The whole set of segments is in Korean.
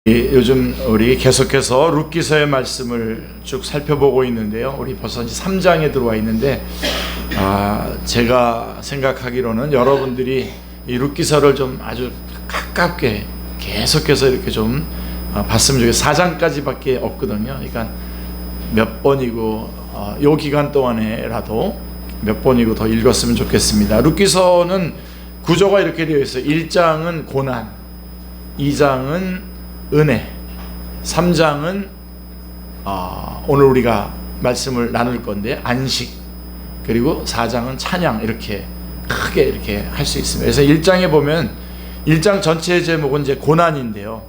요즘 우리 계속해서 룻기서의 말씀을 쭉 살펴보고 있는데요. 우리 벌써 이제 3장에 들어와 있는데 제가 생각하기로는 여러분들이 이 룻기서를 좀 아주 가깝게 계속해서 이렇게 좀 봤으면 좋겠어요. 4장까지밖에 없거든요. 그러니까 몇 번이고 요 기간 동안에라도 몇 번이고 더 읽었으면 좋겠습니다. 룻기서는 구조가 이렇게 되어 있어요. 1장은 고난, 2장은 은혜, 3장은 오늘 우리가 말씀을 나눌 건데 안식, 그리고 4장은 찬양, 이렇게 크게 이렇게 할 수 있습니다. 그래서 1장에 보면 1장 전체의 제목은 이제 고난인데요.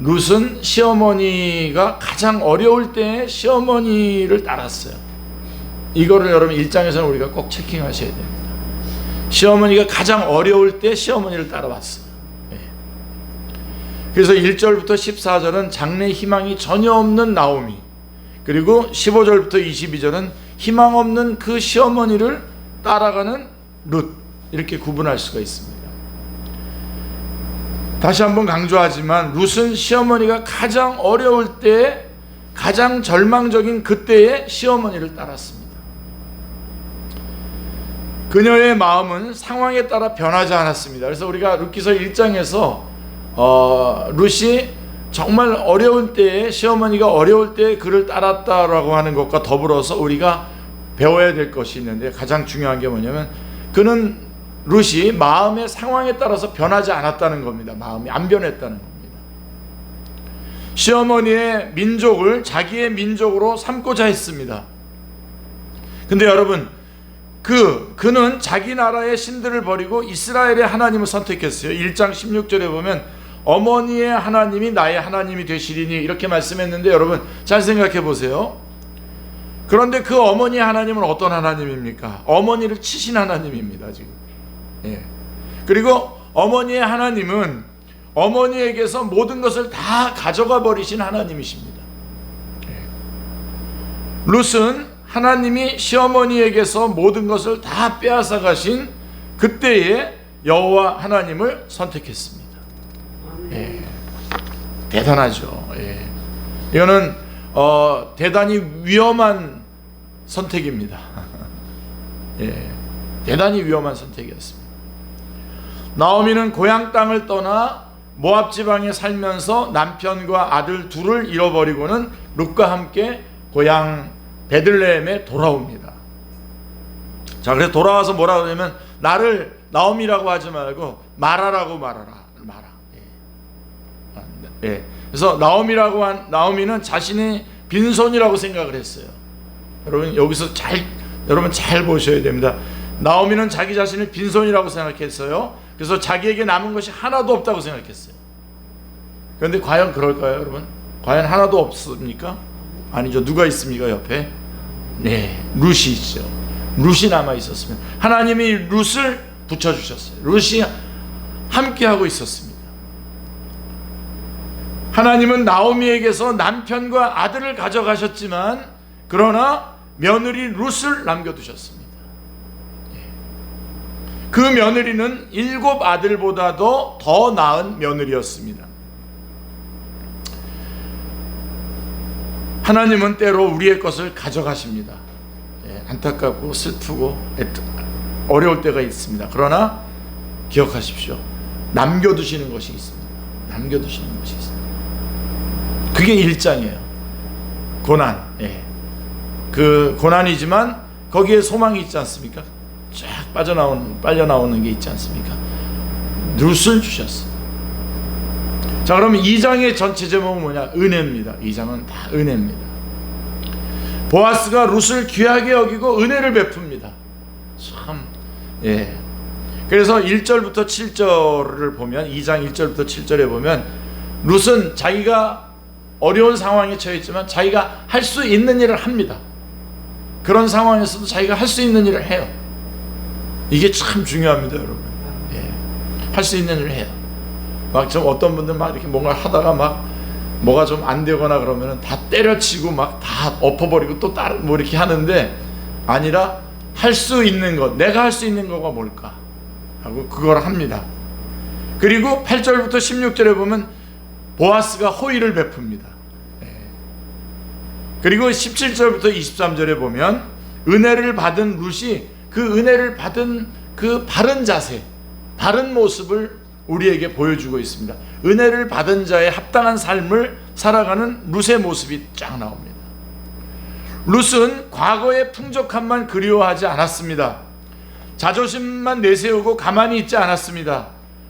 룻은 시어머니가 가장 어려울 때 시어머니를 따랐어요. 이거를 여러분 1장에서는 우리가 꼭 체킹하셔야 됩니다. 시어머니가 가장 어려울 때 시어머니를 따라왔어요. 그래서 1절부터 14절은 장래 희망이 전혀 없는 나오미, 그리고 15절부터 22절은 희망 없는 그 시어머니를 따라가는 룻, 이렇게 구분할 수가 있습니다. 다시 한번 강조하지만 룻은 시어머니가 가장 어려울 때, 가장 절망적인 그때의 시어머니를 따랐습니다. 그녀의 마음은 상황에 따라 변하지 않았습니다. 그래서 우리가 룻기서 1장에서 룻이 정말 어려운 때에, 시어머니가 어려울 때에 그를 따랐다라고 하는 것과 더불어서 우리가 배워야 될 것이 있는데, 가장 중요한 게 뭐냐면 룻이 마음의 상황에 따라서 변하지 않았다는 겁니다. 마음이 안 변했다는 겁니다. 시어머니의 민족을 자기의 민족으로 삼고자 했습니다. 근데 여러분, 그는 자기 나라의 신들을 버리고 이스라엘의 하나님을 선택했어요. 1장 16절에 보면 어머니의 하나님이 나의 하나님이 되시리니, 이렇게 말씀했는데, 여러분 잘 생각해 보세요. 그런데 그 어머니의 하나님은 어떤 하나님입니까? 어머니를 치신 하나님입니다, 지금. 그리고 어머니의 하나님은 어머니에게서 모든 것을 다 가져가 버리신 하나님이십니다. 룻은 하나님이 시어머니에게서 모든 것을 다 빼앗아 가신 그때의 여호와 하나님을 선택했습니다. 대단하죠. 이거는 대단히 위험한 선택입니다. 대단히 위험한 선택이었습니다. 나오미는 고향 땅을 떠나 모압 지방에 살면서 남편과 아들 둘을 잃어버리고는 룻과 함께 고향 베들레헴에 돌아옵니다. 자, 그래서 돌아와서 뭐라 그러냐면, 나를 나오미라고 하지 말고 마라라고 말하라. 그래서 나오미는 자신이 빈손이라고 생각을 했어요. 여러분 여기서 여러분 잘 보셔야 됩니다. 나오미는 자기 자신을 빈손이라고 생각했어요. 그래서 자기에게 남은 것이 하나도 없다고 생각했어요. 그런데 과연 그럴까요, 여러분? 과연 하나도 없습니까? 아니죠. 누가 있습니까, 옆에? 룻이 있죠. 룻이 남아 있었으면 하나님이 룻을 붙여주셨어요. 룻이 함께하고 있었습니다. 하나님은 나오미에게서 남편과 아들을 가져가셨지만, 그러나 며느리 룻을 남겨두셨습니다. 그 며느리는 7 아들보다도 더 나은 며느리였습니다. 하나님은 때로 우리의 것을 가져가십니다. 안타깝고 슬프고 어려울 때가 있습니다. 그러나 기억하십시오. 남겨두시는 것이 있습니다. 남겨두시는 것이 있습니다. 그게 1장이에요. 고난. 그 고난이지만 거기에 소망이 있지 않습니까? 쫙 빨려 나오는 게 있지 않습니까? 룻을 주셨어요. 자, 그러면 2장의 전체 제목은 뭐냐? 은혜입니다. 2장은 다 은혜입니다. 보아스가 룻을 귀하게 여기고 은혜를 베풉니다. 참, 그래서 1절부터 7절을 보면, 2장 1절부터 7절에 보면, 룻은 자기가 어려운 상황에 처했지만 자기가 할 수 있는 일을 합니다. 그런 상황에서도 자기가 할 수 있는 일을 해요. 이게 참 중요합니다, 여러분. 할 수 있는 일을 해요. 막 좀 어떤 분들 막 이렇게 뭔가 하다가 막 뭐가 좀 안 되거나 그러면은 다 때려치고 막 다 엎어버리고 또 다른 뭐 이렇게 하는데, 아니라 할 수 있는 것, 내가 할 수 있는 거가 뭘까 하고 그걸 합니다. 그리고 8절부터 16절에 보면 보아스가 호의를 베풉니다. 그리고 17절부터 23절에 보면 은혜를 받은 룻이 그 은혜를 받은 그 바른 자세, 바른 모습을 우리에게 보여주고 있습니다. 은혜를 받은 자의 합당한 삶을 살아가는 룻의 모습이 쫙 나옵니다. 룻은 과거의 풍족함만 그리워하지 않았습니다. 자존심만 내세우고 가만히 있지 않았습니다.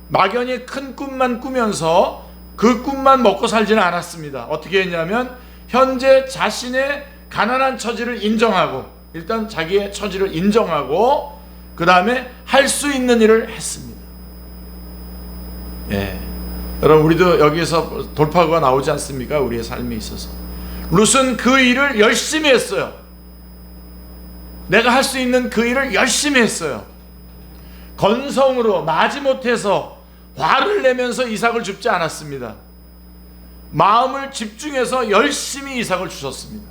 막연히 큰 꿈만 꾸면서 그 꿈만 먹고 살지는 않았습니다. 어떻게 했냐면 현재 자신의 가난한 처지를 인정하고, 일단 자기의 처지를 인정하고 그 다음에 할 수 있는 일을 했습니다. 여러분, 우리도 여기에서 돌파구가 나오지 않습니까? 우리의 삶에 있어서 룻은 그 일을 열심히 했어요. 내가 할 수 있는 그 일을 열심히 했어요. 건성으로 마지못해서 화를 내면서 이삭을 줍지 않았습니다. 마음을 집중해서 열심히 이삭을 주셨습니다.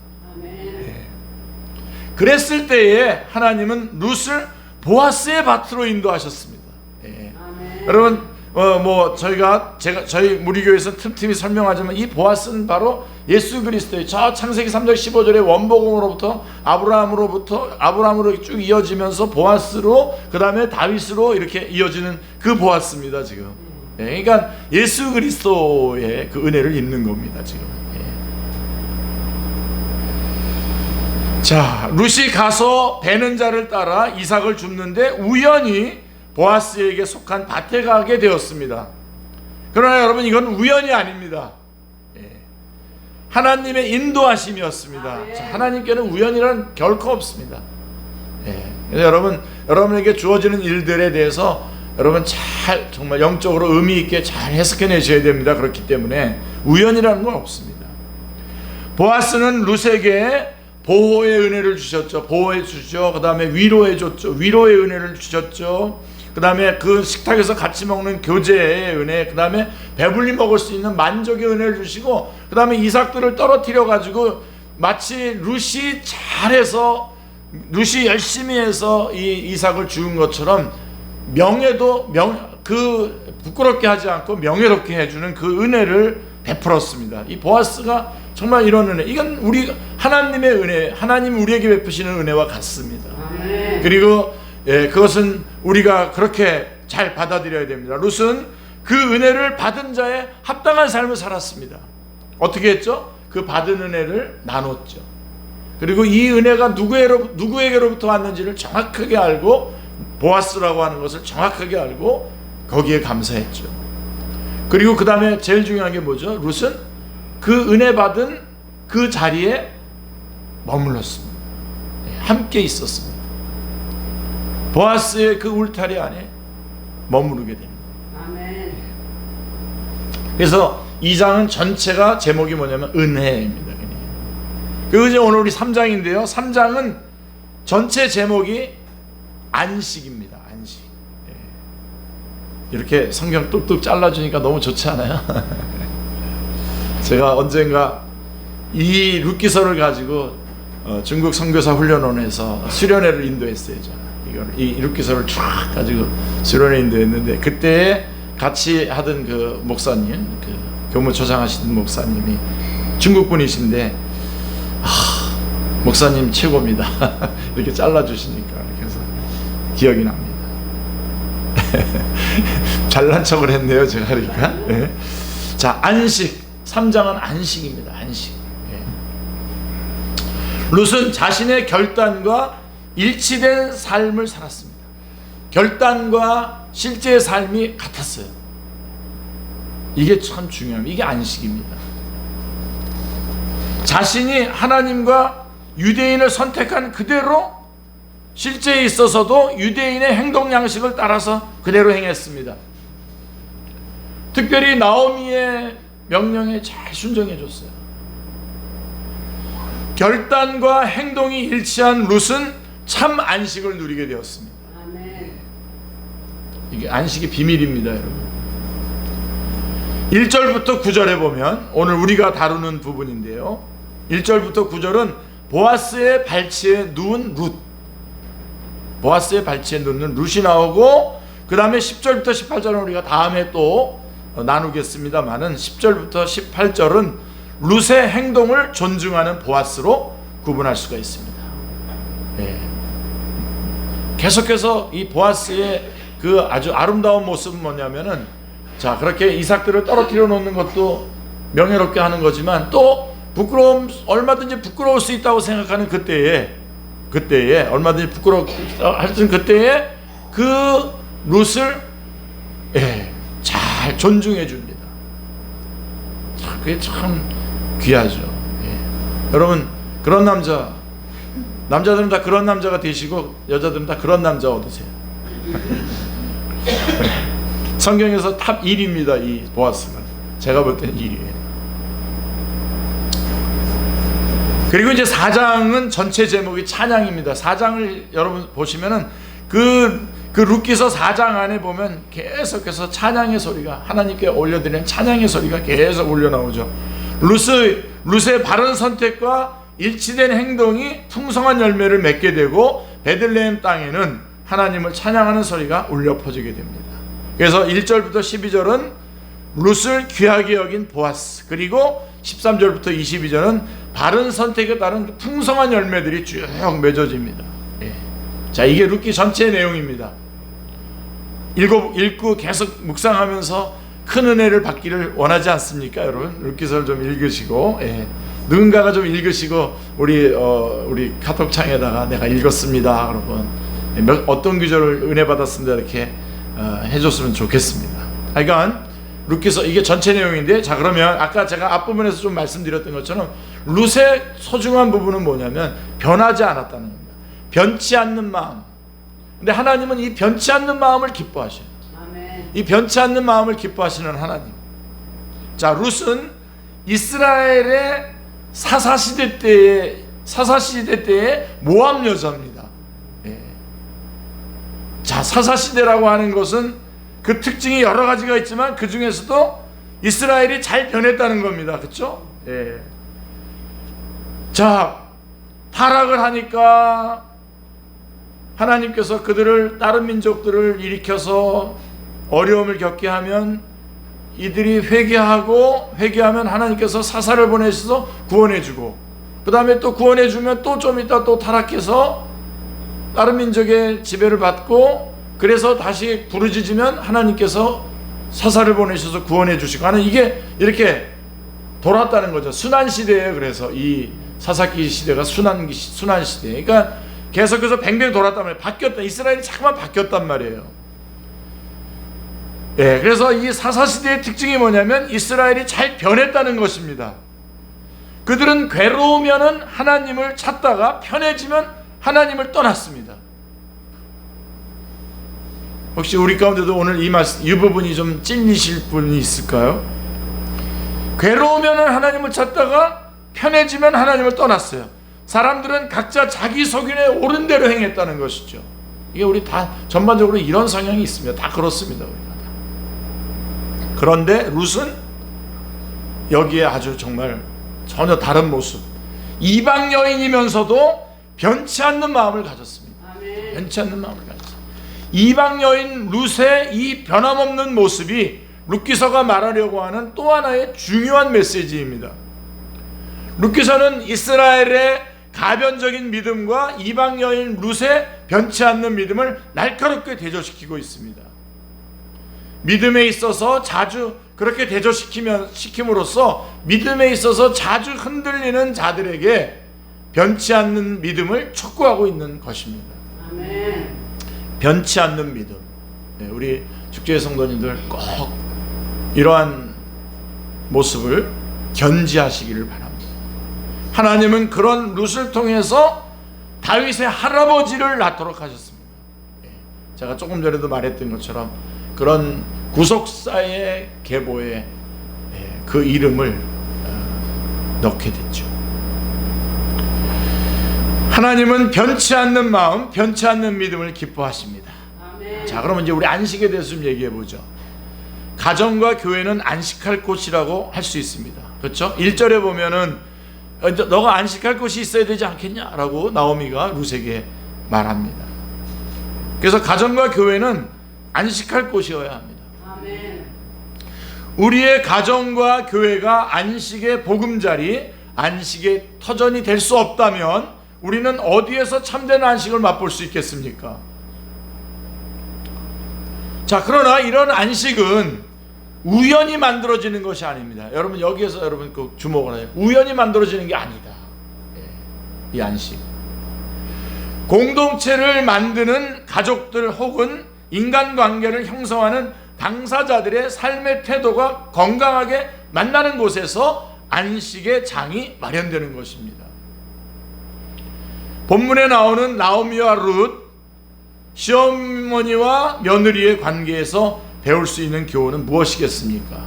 그랬을 때에 하나님은 룻을 보아스의 밭으로 인도하셨습니다. 여러분, 저희 우리 교회에서 틈틈이 설명하지만 이 보아스는 바로 예수 그리스도의 저 창세기 3장 15절의 원복음으로부터 아브라함으로 쭉 이어지면서 보아스로, 그 다음에 다윗으로 이렇게 이어지는 그 보아스입니다. 지금 그러니까 예수 그리스도의 그 은혜를 입는 겁니다. 지금. 자, 룻이 가서 베는 자를 따라 이삭을 줍는데 우연히 보아스에게 속한 밭에 가게 되었습니다. 그러나 여러분, 이건 우연이 아닙니다. 하나님의 인도하심이었습니다. 자, 하나님께는 우연이란 결코 없습니다. 여러분에게 주어지는 일들에 대해서 여러분 잘, 정말 영적으로 의미 있게 잘 해석해 내셔야 됩니다. 그렇기 때문에 우연이라는 건 없습니다. 보아스는 룻에게 보호의 은혜를 주셨죠. 보호해 주죠. 그 다음에 위로해 줬죠. 위로의 은혜를 주셨죠. 그 다음에 그 식탁에서 같이 먹는 교제의 은혜, 그 다음에 배불리 먹을 수 있는 만족의 은혜를 주시고, 그 다음에 이삭들을 떨어뜨려 가지고 마치 룻이 잘해서, 룻이 열심히 해서 이 이삭을 죽은 것처럼 그 부끄럽게 하지 않고 명예롭게 해주는 그 은혜를 베풀었습니다. 이 보아스가 정말 이런 은혜, 이건 우리 하나님의 은혜, 하나님 우리에게 베푸시는 은혜와 같습니다. 그리고 그것은 우리가 그렇게 잘 받아들여야 됩니다. 룻은 그 은혜를 받은 자의 합당한 삶을 살았습니다. 어떻게 했죠? 그 받은 은혜를 나눴죠. 그리고 이 은혜가 누구에게로부터 왔는지를 정확하게 알고, 보아스라고 하는 것을 정확하게 알고 거기에 감사했죠. 그리고 그 다음에 제일 중요한 게 뭐죠? 룻은 그 은혜 받은 그 자리에 머물렀습니다. 함께 있었습니다. 보아스의 그 울타리 안에 머무르게 됩니다. 아멘. 그래서 2장은 전체가 제목이 뭐냐면 은혜입니다. 그리고 이제 오늘 우리 3장인데요. 3장은 전체 제목이 안식입니다. 안식. 이렇게 성경 뚝뚝 잘라주니까 너무 좋지 않아요? 제가 언젠가 이 룻기서를 가지고 중국 선교사 훈련원에서 수련회를 인도했어요. 이 룻기서를 쫙 가지고 수련회 인도했는데, 그때 같이 하던 그 목사님, 그 교무처장 하시던 목사님이 중국 분이신데, 목사님 최고입니다. 이렇게 잘라주시니까 이렇게 해서 기억이 납니다. 잘난 척을 했네요, 제가. 그러니까. 자, 안식. 3장은 안식입니다. 안식. 룻은 자신의 결단과 일치된 삶을 살았습니다. 결단과 실제의 삶이 같았어요. 이게 참 중요합니다. 이게 안식입니다. 자신이 하나님과 유대인을 선택한 그대로 실제에 있어서도 유대인의 행동 양식을 따라서 그대로 행했습니다. 특별히 나오미의 명령에 잘 순종해 줬어요. 결단과 행동이 일치한 룻은 참 안식을 누리게 되었습니다. 아멘. 이게 안식의 비밀입니다, 여러분. 1절부터 9절에 보면 오늘 우리가 다루는 부분인데요. 1절부터 9절은 보아스의 발치에 누운 룻, 보아스의 발치에 누운 룻이 나오고, 그 다음에 10절부터 18절은 우리가 다음에 또 나누겠습니다만은 10절부터 18절은 룻의 행동을 존중하는 보아스로 구분할 수가 있습니다. 예. 계속해서 이 보아스의 그 아주 아름다운 모습은 뭐냐면은, 자, 그렇게 이삭들을 떨어뜨려 놓는 것도 명예롭게 하는 거지만, 또 얼마든지 부끄러울 수 있다고 생각하는 그때에 얼마든지 하여튼 그때에 그 룻을 잘 존중해 줍니다. 그게 참 귀하죠. 여러분, 그런 남자들은 다 그런 남자가 되시고 여자들은 다 그런 남자 얻으세요. 성경에서 탑 1입니다. 이 보아스가. 제가 볼 때는 1위에요. 그리고 이제 4장은 전체 제목이 찬양입니다. 4장을 여러분 보시면은 그 룻기서 4장 안에 보면 계속해서 찬양의 소리가, 하나님께 올려드리는 찬양의 소리가 계속 울려 나오죠. 룻의 바른 선택과 일치된 행동이 풍성한 열매를 맺게 되고 베들레헴 땅에는 하나님을 찬양하는 소리가 울려 퍼지게 됩니다. 그래서 1절부터 12절은 룻을 귀하게 여긴 보아스, 그리고 13절부터 22절은 바른 선택에 따른 풍성한 열매들이 쭉 맺어집니다. 자, 이게 룻기 전체 내용입니다. 읽고 계속 묵상하면서 큰 은혜를 받기를 원하지 않습니까, 여러분? 룻기서를 좀 읽으시고, 누군가가 좀 읽으시고 우리 카톡창에다가 내가 읽었습니다, 여러분. 어떤 구절을 은혜 받았습니다, 이렇게 해줬으면 좋겠습니다. 그러니까 룻기서 이게 전체 내용인데, 자, 그러면 아까 제가 앞부분에서 좀 말씀드렸던 것처럼 룻의 소중한 부분은 뭐냐면 변하지 않았다는 겁니다. 변치 않는 마음. 근데 하나님은 이 변치 않는 마음을 기뻐하셔요. 아멘. 이 변치 않는 마음을 기뻐하시는 하나님. 자, 룻은 이스라엘의 사사시대 때의 모압 여자입니다. 자, 사사시대라고 하는 것은 그 특징이 여러 가지가 있지만 그 중에서도 이스라엘이 잘 변했다는 겁니다. 그렇죠? 자, 타락을 하니까 하나님께서 그들을, 다른 민족들을 일으켜서 어려움을 겪게 하면 이들이 회개하면 하나님께서 사사를 보내셔서 구원해주고, 그 다음에 또 구원해주면 또 좀 있다 또 타락해서 다른 민족의 지배를 받고, 그래서 다시 부르짖으면 하나님께서 사사를 보내셔서 구원해 주시고 하는, 이게 이렇게 돌았다는 거죠. 순환시대예요. 그래서 이 사사기 시대가 순환시대. 그러니까 계속해서 뱅뱅 돌았단 말이에요. 바뀌었다. 이스라엘이 자꾸만 바뀌었단 말이에요. 그래서 이 사사시대의 특징이 뭐냐면 이스라엘이 잘 변했다는 것입니다. 그들은 괴로우면은 하나님을 찾다가 편해지면 하나님을 떠났습니다. 혹시 우리 가운데도 오늘 이 부분이 좀 찔리실 분이 있을까요? 괴로우면은 하나님을 찾다가 편해지면 하나님을 떠났어요. 사람들은 각자 자기 소견에 옳은 대로 행했다는 것이죠. 이게 우리 다 전반적으로 이런 성향이 있습니다. 다 그렇습니다, 우리가 다. 그런데 룻은 여기에 아주 정말 전혀 다른 모습, 이방 여인이면서도 변치 않는 마음을 가졌습니다. 아멘. 변치 않는 마음을 가졌습니다. 이방 여인 룻의 이 변함없는 모습이 룻기서가 말하려고 하는 또 하나의 중요한 메시지입니다. 룻기서는 이스라엘의 가변적인 믿음과 이방 여인 룻의 변치 않는 믿음을 날카롭게 대조시키고 있습니다. 믿음에 있어서 자주 그렇게 대조시킴으로써 믿음에 있어서 자주 흔들리는 자들에게 변치 않는 믿음을 촉구하고 있는 것입니다. 아멘. 변치 않는 믿음. 우리 축제의 성도님들 꼭 이러한 모습을 견지하시기를 바랍니다. 하나님은 그런 룻을 통해서 다윗의 할아버지를 낳도록 하셨습니다. 제가 조금 전에도 말했던 것처럼 그런 구속사의 계보에 그 이름을 넣게 됐죠. 하나님은 변치 않는 마음, 변치 않는 믿음을 기뻐하십니다. 아멘. 자, 그러면 이제 우리 안식에 대해서 좀 얘기해 보죠. 가정과 교회는 안식할 곳이라고 할 수 있습니다. 그렇죠? 1절에 보면은 너가 안식할 곳이 있어야 되지 않겠냐라고 나오미가 룻에게 말합니다. 그래서 가정과 교회는 안식할 곳이어야 합니다. 아멘. 우리의 가정과 교회가 안식의 보금자리, 안식의 터전이 될 수 없다면 우리는 어디에서 참된 안식을 맛볼 수 있겠습니까? 자, 그러나 이런 안식은 우연히 만들어지는 것이 아닙니다. 여러분, 여기에서 여러분 꼭 주목을 해요. 우연히 만들어지는 게 아니다. 이 안식. 공동체를 만드는 가족들 혹은 인간관계를 형성하는 당사자들의 삶의 태도가 건강하게 만나는 곳에서 안식의 장이 마련되는 것입니다. 본문에 나오는 나오미와 룻, 시어머니와 며느리의 관계에서 배울 수 있는 교훈은 무엇이겠습니까?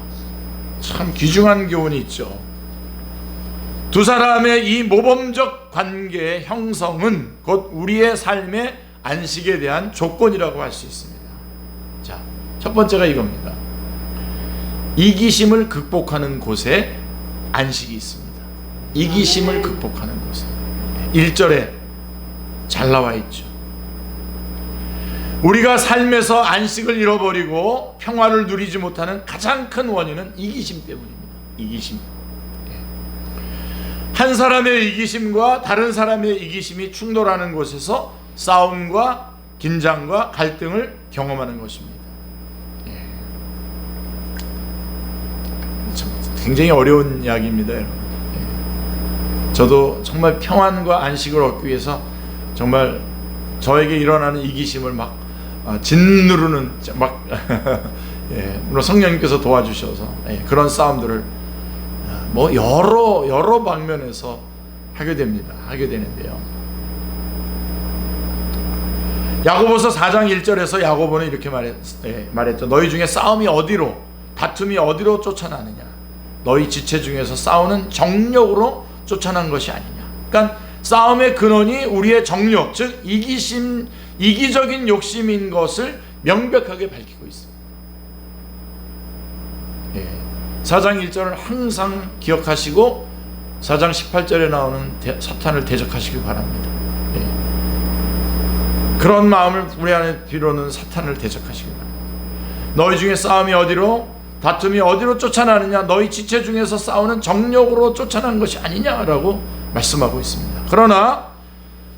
참 귀중한 교훈이 있죠. 두 사람의 이 모범적 관계의 형성은 곧 우리의 삶의 안식에 대한 조건이라고 할 수 있습니다. 자, 첫 번째가 이겁니다. 이기심을 극복하는 곳에 안식이 있습니다. 이기심을 극복하는 곳에. 1절에 잘 나와 있죠. 우리가 삶에서 안식을 잃어버리고 평화를 누리지 못하는 가장 큰 원인은 이기심 때문입니다. 이기심. 한 사람의 이기심과 다른 사람의 이기심이 충돌하는 곳에서 싸움과 긴장과 갈등을 경험하는 것입니다. 굉장히 어려운 이야기입니다, 여러분. 저도 정말 평안과 안식을 얻기 위해서 정말 저에게 일어나는 이기심을 막 짓누르는 막 물론 성령님께서 도와주셔서 그런 싸움들을 뭐 여러 방면에서 하게 되는데요. 야고보서 4장 1절에서 야고보는 이렇게 말했죠. 너희 중에 다툼이 어디로 쫓아나느냐? 너희 지체 중에서 싸우는 정욕으로 쫓아난 것이 아니냐? 그러니까 싸움의 근원이 우리의 정욕, 즉 이기적인 욕심인 것을 명백하게 밝히고 있습니다. 4장 1절을 항상 기억하시고 4장 18절에 나오는 사탄을 대적하시기 바랍니다. 그런 마음을 우리 안에 비로는 사탄을 대적하시기 바랍니다. 너희 중에 다툼이 어디로 쫓아나느냐? 너희 지체 중에서 싸우는 정욕으로 쫓아난 것이 아니냐라고 말씀하고 있습니다. 그러나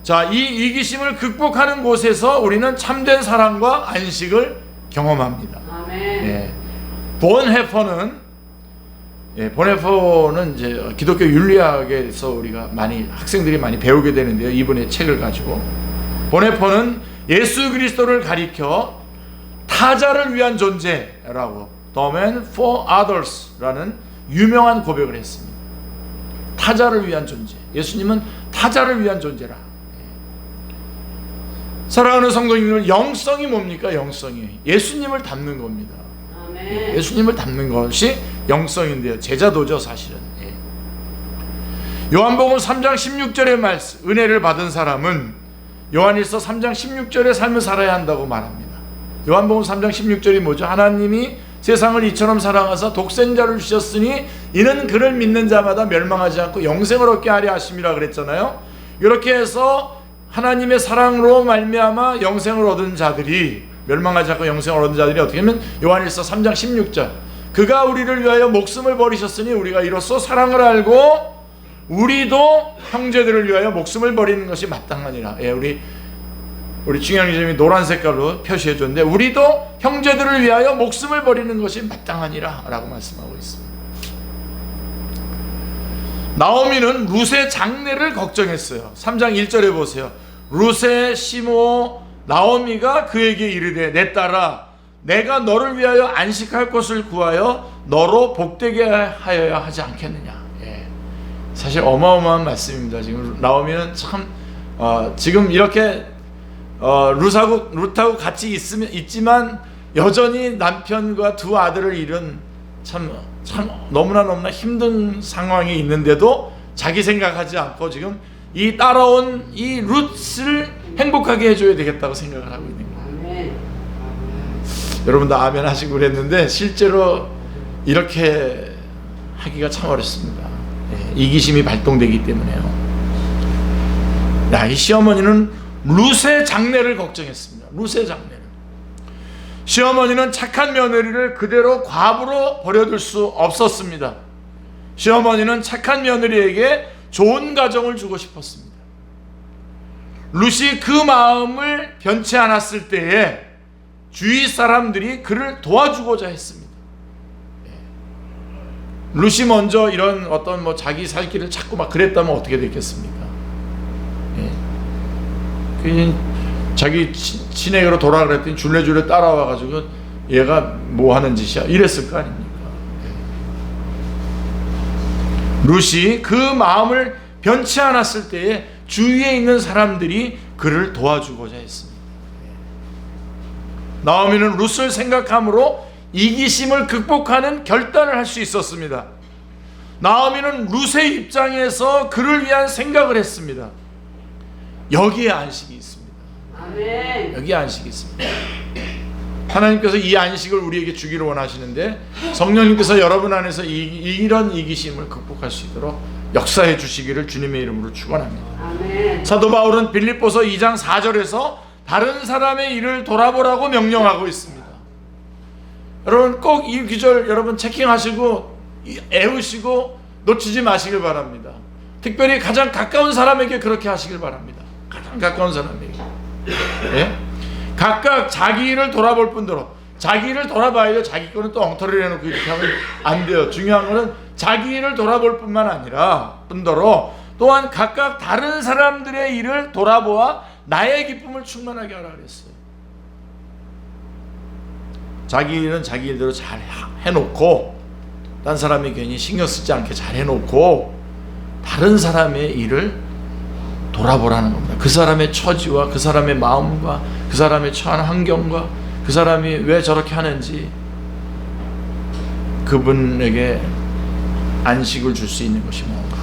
자, 이 이기심을 극복하는 곳에서 우리는 참된 사랑과 안식을 경험합니다. 아멘. 본헤퍼는 이제 기독교 윤리학에서 우리가 학생들이 많이 배우게 되는데요. 이분의 책을 가지고 본헤퍼는 예수 그리스도를 가리켜 타자를 위한 존재라고 The man for others라는 유명한 고백을 했습니다. 타자를 위한 존재. 예수님은 타자를 위한 존재라. 사랑하는 성도님들, 영성이 뭡니까? 영성이 예수님을 닮는 겁니다. 아멘. 예수님을 닮는 것이 영성인데요. 제자도죠, 사실은. 요한복음 3장 16절의 말씀, 은혜를 받은 사람은 요한일서 3장 16절의 삶을 살아야 한다고 말합니다. 요한복음 3장 16절이 뭐죠? 하나님이 세상을 이처럼 사랑하사 독생자를 주셨으니 이는 그를 믿는 자마다 멸망하지 않고 영생을 얻게 하려 하심이라 그랬잖아요. 이렇게 해서 하나님의 사랑으로 말미암아 영생을 얻은 자들이, 멸망하지 않고 영생을 얻은 자들이 어떻게 하면 요한일서 3장 16절, 그가 우리를 위하여 목숨을 버리셨으니 우리가 이로써 사랑을 알고 우리도 형제들을 위하여 목숨을 버리는 것이 마땅하니라. 우리 중앙기자님이 노란 색깔로 표시해 줬는데, 우리도 형제들을 위하여 목숨을 버리는 것이 마땅하니라 라고 말씀하고 있습니다. 나오미는 룻의 장례를 걱정했어요. 3장 1절에 보세요. 룻의 시모 나오미가 그에게 이르되, 내 딸아, 내가 너를 위하여 안식할 곳을 구하여 너로 복되게 하여야 하지 않겠느냐. 사실 어마어마한 말씀입니다. 지금 나오미는 참 지금 이렇게 룻하고 같이 있지만 여전히 남편과 두 아들을 잃은 참 너무나 힘든 상황이 있는데도 자기 생각하지 않고 지금 이 따라온 이 룻을 행복하게 해줘야 되겠다고 생각을 하고 있는 거예요. 여러분도 아멘 하시고 그랬는데 실제로 이렇게 하기가 참 어렵습니다. 이기심이 발동되기 때문에요. 이 시어머니는 룻의 장례를 걱정했습니다. 룻의 장례를. 시어머니는 착한 며느리를 그대로 과부로 버려둘 수 없었습니다. 시어머니는 착한 며느리에게 좋은 가정을 주고 싶었습니다. 룻이 그 마음을 변치 않았을 때에 주위 사람들이 그를 도와주고자 했습니다. 룻이 먼저 이런 어떤 자기 살 길을 찾고 막 그랬다면 어떻게 됐겠습니까? 자기 친애로 돌아가 그랬더니 줄레줄레 따라와가지고 얘가 뭐 하는 짓이야? 이랬을 거 아닙니까? 룻이 그 마음을 변치 않았을 때에 주위에 있는 사람들이 그를 도와주고자 했습니다. 나오미는 룻을 생각함으로 이기심을 극복하는 결단을 할 수 있었습니다. 나오미는 룻의 입장에서 그를 위한 생각을 했습니다. 여기에 안식이 있습니다. 아멘. 여기에 안식이 있습니다. 하나님께서 이 안식을 우리에게 주기를 원하시는데 성령님께서 여러분 안에서 이런 이기심을 극복할 수 있도록 역사해 주시기를 주님의 이름으로 축원합니다. 아멘. 사도 바울은 빌립보서 2장 4절에서 다른 사람의 일을 돌아보라고 명령하고 있습니다. 여러분 꼭 이 구절 여러분 체킹하시고 애우시고 놓치지 마시길 바랍니다. 특별히 가장 가까운 사람에게 그렇게 하시길 바랍니다. 가장 가까운 사람에게. 예? 각각 자기 일을 돌아볼 뿐더러 자기 일을 돌아봐야죠. 자기 거는 또 엉터리를 해놓고 이렇게 하면 안 돼요. 중요한 거는 자기 일을 돌아볼 뿐만 아니라 뿐더러 또한 각각 다른 사람들의 일을 돌아보아 나의 기쁨을 충만하게 하라 그랬어요. 자기 일은 자기 일대로 잘 해놓고 딴 사람이 괜히 신경 쓰지 않게 잘 해놓고 다른 사람의 일을 돌아보라는 겁니다. 그 사람의 처지와 그 사람의 마음과 그 사람의 처한 환경과 그 사람이 왜 저렇게 하는지 그분에게 안식을 줄 수 있는 것이 뭔가.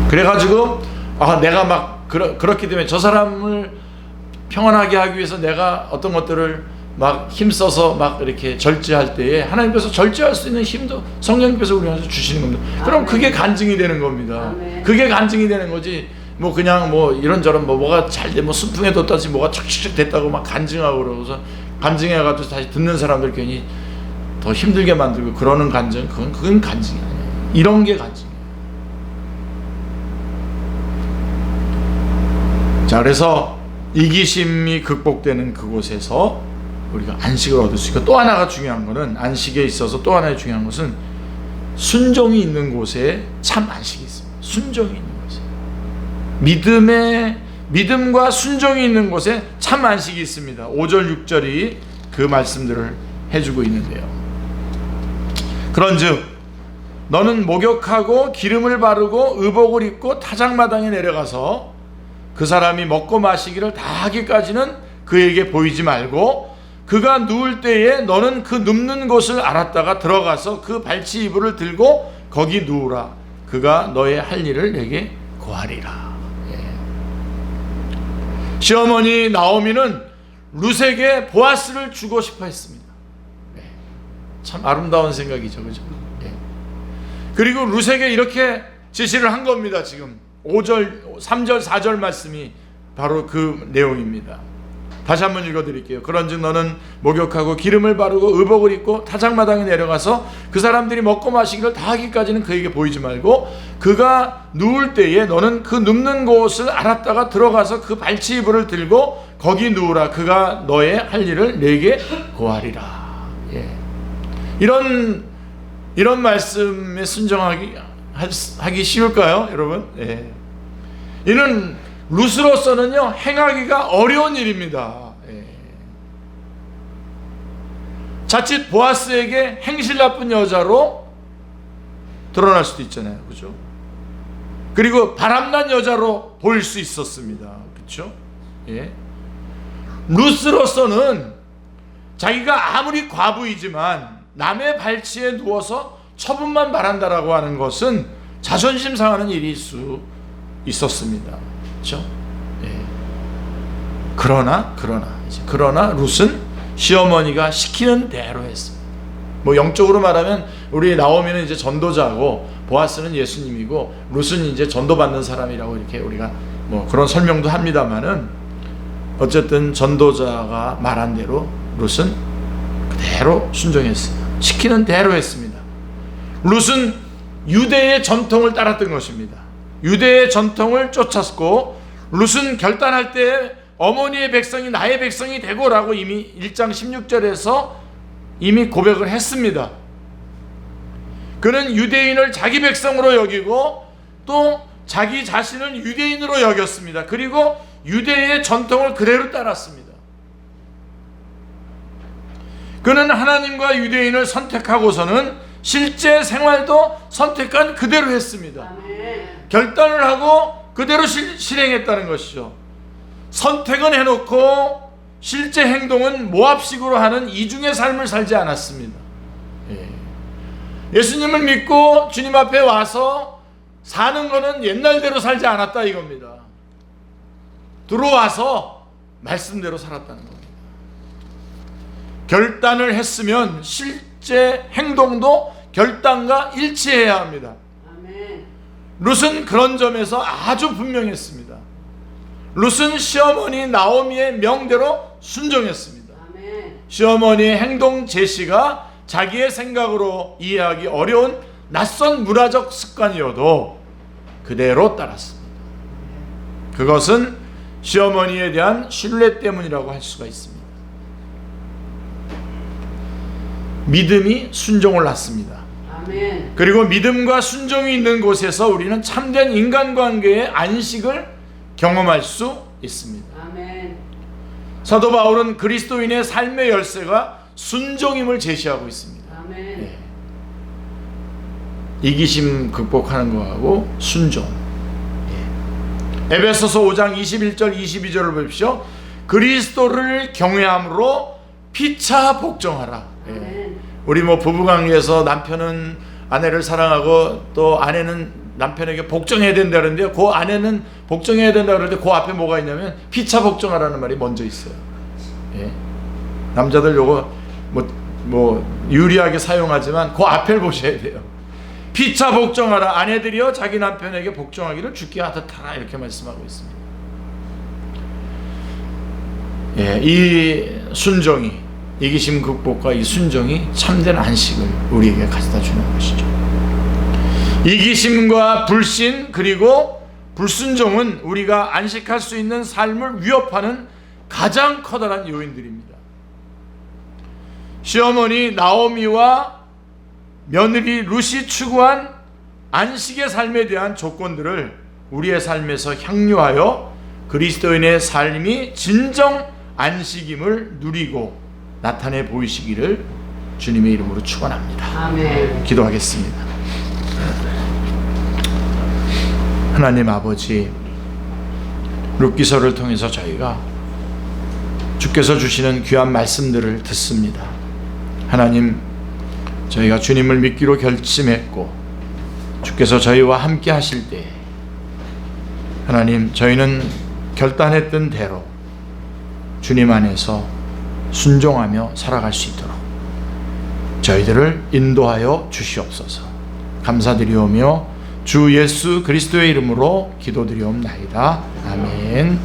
그래가지고 내가 막 그렇기 때문에 저 사람을 평안하게 하기 위해서 내가 어떤 것들을 막 힘써서 막 이렇게 절제할 때에 하나님께서 절제할 수 있는 힘도 성령님께서 우리한테 주시는 겁니다. 그럼 그게 간증이 되는 겁니다. 그게 간증이 되는 거지. 뭐 그냥 뭐 이런저런 뭐가 잘 돼, 뭐 순풍에 뒀다지 뭐가 척척 됐다고 막 간증하고 그러고서 간증해가지고 다시 듣는 사람들 괜히 더 힘들게 만들고 그러는 간증, 그건 간증이 아니에요. 이런 게 간증이에요. 자, 그래서 이기심이 극복되는 그곳에서 우리가 안식을 얻을 수 있고, 또 하나가 중요한 것은 안식에 있어서 또 하나의 중요한 것은 순종이 있는 곳에 참 안식이 있습니다. 순종이 있는 곳에 믿음과 순종이 있는 곳에 참 안식이 있습니다. 5절 6절이 그 말씀들을 해주고 있는데요. 그런즉 너는 목욕하고 기름을 바르고 의복을 입고 타작마당에 내려가서 그 사람이 먹고 마시기를 다 하기까지는 그에게 보이지 말고 그가 누울 때에 너는 그 눕는 곳을 알았다가 들어가서 그 발치 이불을 들고 거기 누우라. 그가 너의 할 일을 내게 고하리라. 시어머니 나오미는 룻에게 보아스를 주고 싶어 했습니다. 참 아름다운 생각이죠, 그죠? 그리고 룻에게 이렇게 지시를 한 겁니다. 지금 5절, 3절, 4절 말씀이 바로 그 내용입니다. 다시 한번 읽어드릴게요. 그런즉 너는 목욕하고 기름을 바르고 의복을 입고 타작마당에 내려가서 그 사람들이 먹고 마시기를 다 하기까지는 그에게 보이지 말고 그가 누울 때에 너는 그 눕는 곳을 알았다가 들어가서 그 발치 이불을 들고 거기 누우라. 그가 너의 할 일을 내게 고하리라. 이런 말씀에 순종하기 쉬울까요, 여러분? 이는 룻으로서는요 행하기가 어려운 일입니다. 자칫 보아스에게 행실 나쁜 여자로 드러날 수도 있잖아요, 그렇죠? 그리고 바람난 여자로 보일 수 있었습니다, 그렇죠? 룻으로서는 자기가 아무리 과부이지만 남의 발치에 누워서 처분만 바란다라고 하는 것은 자존심 상하는 일일 수 있었습니다. 그렇죠? 그러나 룻은 시어머니가 시키는 대로 했습니다. 뭐 영적으로 말하면 우리 나오미는 이제 전도자고 보아스는 예수님이고 룻은 이제 전도받는 사람이라고 이렇게 우리가 뭐 그런 설명도 합니다만은 어쨌든 전도자가 말한 대로 룻은 그대로 순종했어요. 시키는 대로 했습니다. 룻은 유대의 전통을 따랐던 것입니다. 유대의 전통을 쫓았고, 룻은 결단할 때 어머니의 백성이 나의 백성이 되고라고 이미 1장 16절에서 이미 고백을 했습니다. 그는 유대인을 자기 백성으로 여기고 또 자기 자신을 유대인으로 여겼습니다. 그리고 유대의 전통을 그대로 따랐습니다. 그는 하나님과 유대인을 선택하고서는 실제 생활도 선택한 그대로 했습니다. 아멘. 결단을 하고 그대로 실행했다는 것이죠. 선택은 해놓고 실제 행동은 모압식으로 하는 이중의 삶을 살지 않았습니다. 예수님을 믿고 주님 앞에 와서 사는 것은 옛날대로 살지 않았다 이겁니다. 들어와서 말씀대로 살았다는 겁니다. 결단을 했으면 실제 행동도 결단과 일치해야 합니다. 아멘. 룻은 그런 점에서 아주 분명했습니다. 룻은 시어머니 나오미의 명대로 순종했습니다. 아멘. 시어머니의 행동 제시가 자기의 생각으로 이해하기 어려운 낯선 문화적 습관이어도 그대로 따랐습니다. 그것은 시어머니에 대한 신뢰 때문이라고 할 수가 있습니다. 믿음이 순종을 낳습니다. 아멘. 그리고 믿음과 순종이 있는 곳에서 우리는 참된 인간관계의 안식을 경험할 수 있습니다. 아멘. 사도 바울은 그리스도인의 삶의 열쇠가 순종임을 제시하고 있습니다. 아멘. 이기심 극복하는 거하고 순종. 에베소서 5장 21절 22절을 보십시오. 그리스도를 경외함으로 피차 복종하라. 아멘. 우리 부부관계에서 남편은 아내를 사랑하고 또 아내는 남편에게 복종해야 된다 그러는데요. 그 아내는 복종해야 된다 그러는데 그 앞에 뭐가 있냐면 피차 복종하라는 말이 먼저 있어요. 남자들 요거 유리하게 사용하지만 그 앞을 보셔야 돼요. 피차 복종하라. 아내들이여 자기 남편에게 복종하기를 주께 하듯하라 이렇게 말씀하고 있습니다. 이 순종이, 이기심 극복과 이 순종이 참된 안식을 우리에게 가져다 주는 것이죠. 이기심과 불신 그리고 불순종은 우리가 안식할 수 있는 삶을 위협하는 가장 커다란 요인들입니다. 시어머니 나오미와 며느리 룻이 추구한 안식의 삶에 대한 조건들을 우리의 삶에서 향유하여 그리스도인의 삶이 진정 안식임을 누리고 나타내 보이시기를 주님의 이름으로 축원합니다. 아멘. 기도하겠습니다. 하나님 아버지, 룻기서를 통해서 저희가 주께서 주시는 귀한 말씀들을 듣습니다. 하나님, 저희가 주님을 믿기로 결심했고 주께서 저희와 함께 하실 때 하나님, 저희는 결단했던 대로 주님 안에서 순종하며 살아갈 수 있도록 저희들을 인도하여 주시옵소서. 감사드리오며 주 예수 그리스도의 이름으로 기도드리옵나이다. 아멘.